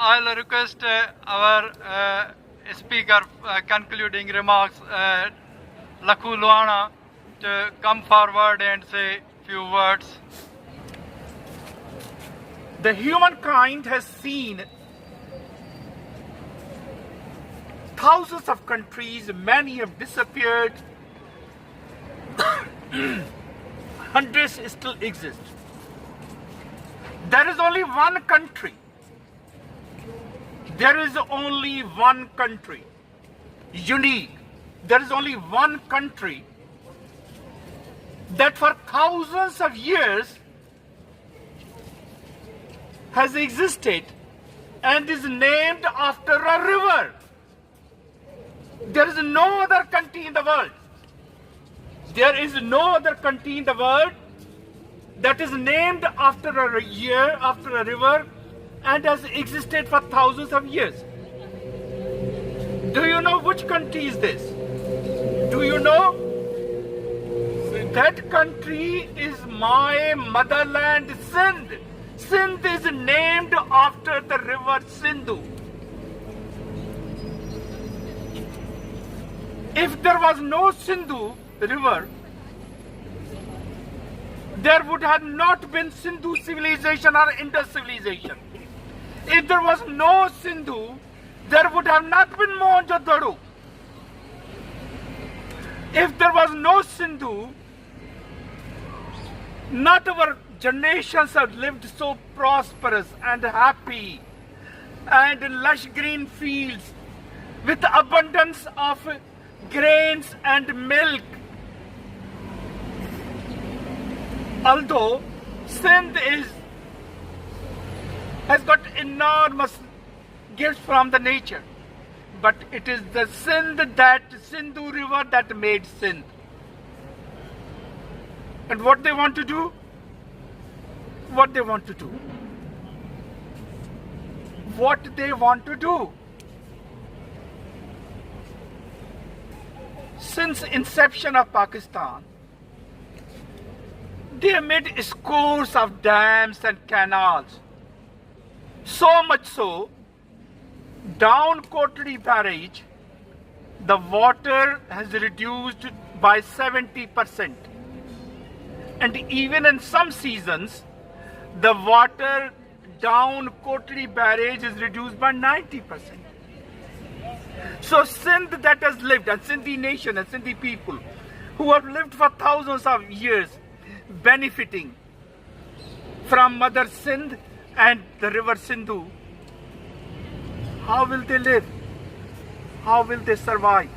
I'll request our speaker concluding remarks, Lakhu Luhana, to come forward and say few words. The humankind has seen thousands of countries, many have disappeared, hundreds still exist. There is only one country. There is only one country, unique. There is only one country that for thousands of years has existed and is named after a river. There is no other country in the world. There is no other country in the world that is named after a river and has existed for thousands of years. Do you know which country is this? Do you know? That country is my motherland, Sindh. Sindh is named after the river Sindhu. If there was no Sindhu river, there would have not been Sindhu civilization or Indus civilization. If there was no Sindhu, there would have not been Mohenjo-daro. If there was no Sindhu, not our generations have lived so prosperous and happy and in lush green fields with abundance of grains and milk. Although Sindh has got enormous gifts from the nature, but it is the Sindhu river that made Sindh. And what they want to do? What they want to do? What they want to do? Since inception of Pakistan, they have made scores of dams and canals. So much so, down Kotli barrage, the water has reduced by 70%. And even in some seasons, the water down Kotli barrage is reduced by 90%. So Sindh that has lived, and Sindhi nation and Sindhi people who have lived for thousands of years benefiting from Mother Sindh and the river Sindhu, how will they live? How will they survive?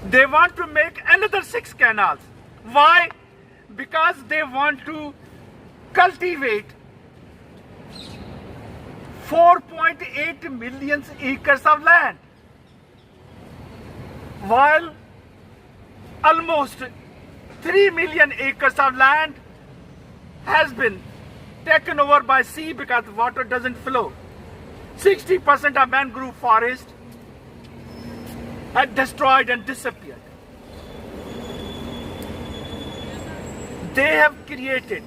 They want to make another 6 canals. Why? Because they want to cultivate 4.8 million acres of land, while almost 3 million acres of land has been taken over by sea because water doesn't flow. 60% of mangrove forest had destroyed and disappeared. They have created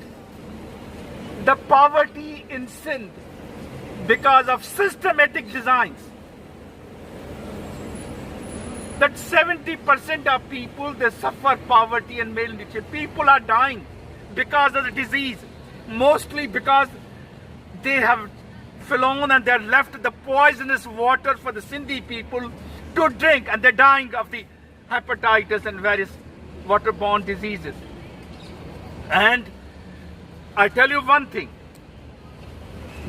the poverty in Sindh because of systematic designs. That 70% of people, they suffer poverty and malnutrition. People are dying because of the disease, mostly because they have flown and they have left the poisonous water for the Sindhi people to drink, and they're dying of the hepatitis and various waterborne diseases. And I tell you one thing,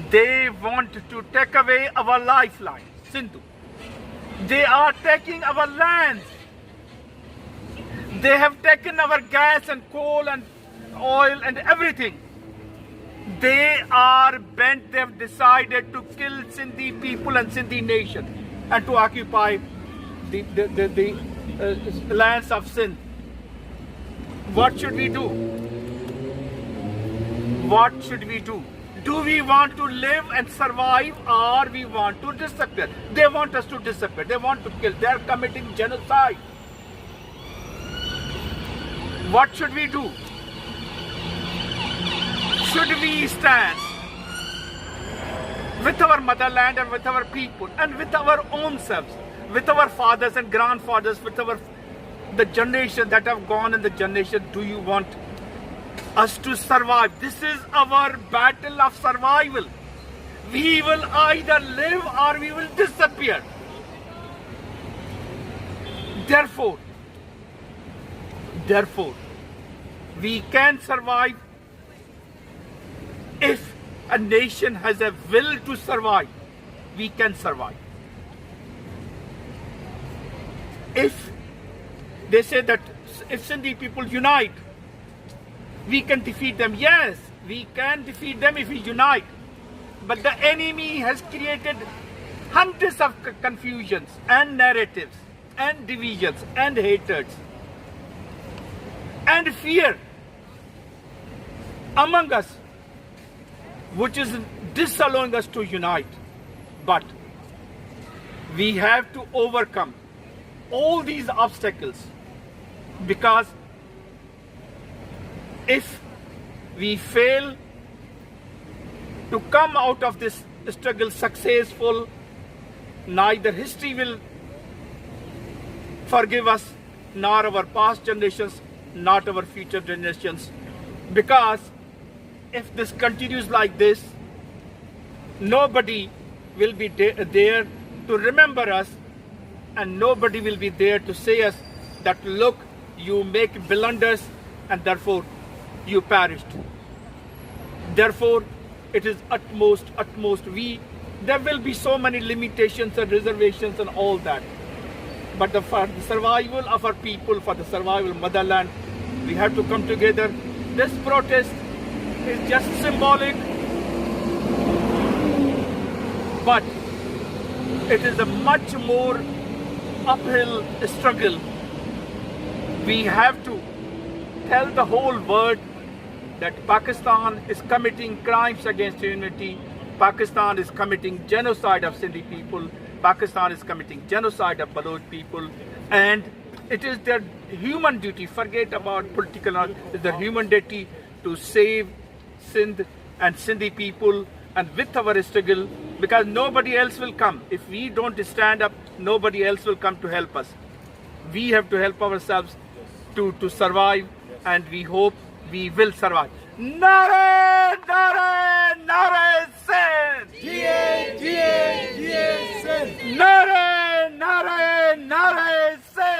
they want to take away our lifeline, Sindhu. They are taking our lands. They have taken our gas and coal and oil and everything. They are bent, they have decided to kill Sindhi people and Sindhi nation and to occupy the lands of Sindh. What should we do? What should we do? Do we want to live and survive, or we want to disappear? They want us to disappear. They want to kill. They are committing genocide. What should we do? Should we stand with our motherland and with our people and with our own selves, with our fathers and grandfathers, with the generation that have gone in the generation. Do you want us to survive? This is our battle of survival. We will either live or we will disappear. Therefore, we can survive if a nation has a will to survive. We can survive. If they say that if Sindhi people unite, we can defeat them. Yes, we can defeat them if we unite. But the enemy has created hundreds of confusions and narratives and divisions and hatreds and fear among us, which is disallowing us to unite. But we have to overcome all these obstacles, because if we fail to come out of this struggle successful, neither history will forgive us, nor our past generations, not our future generations. Because if this continues like this, nobody will be there to remember us, and nobody will be there to say us that, look, you make blunders and therefore you perished. Therefore, it is utmost, there will be so many limitations and reservations and all that. But for the survival of our people, for the survival of motherland, we have to come together. This protest is just symbolic, but it is a much more uphill struggle. We have to tell the whole world that Pakistan is committing crimes against humanity. Pakistan is committing genocide of Sindhi people. Pakistan is committing genocide of Baloch people. And it is their human duty, forget about political, it's their human duty to save Sindh and Sindhi people, and with our struggle, because nobody else will come. If we don't stand up, nobody else will come to help us. We have to help ourselves to survive, and we hope we will survive. Nare, Nare, Nare, Sindh! Sindh! Nare, Nare, Nare, Sindh!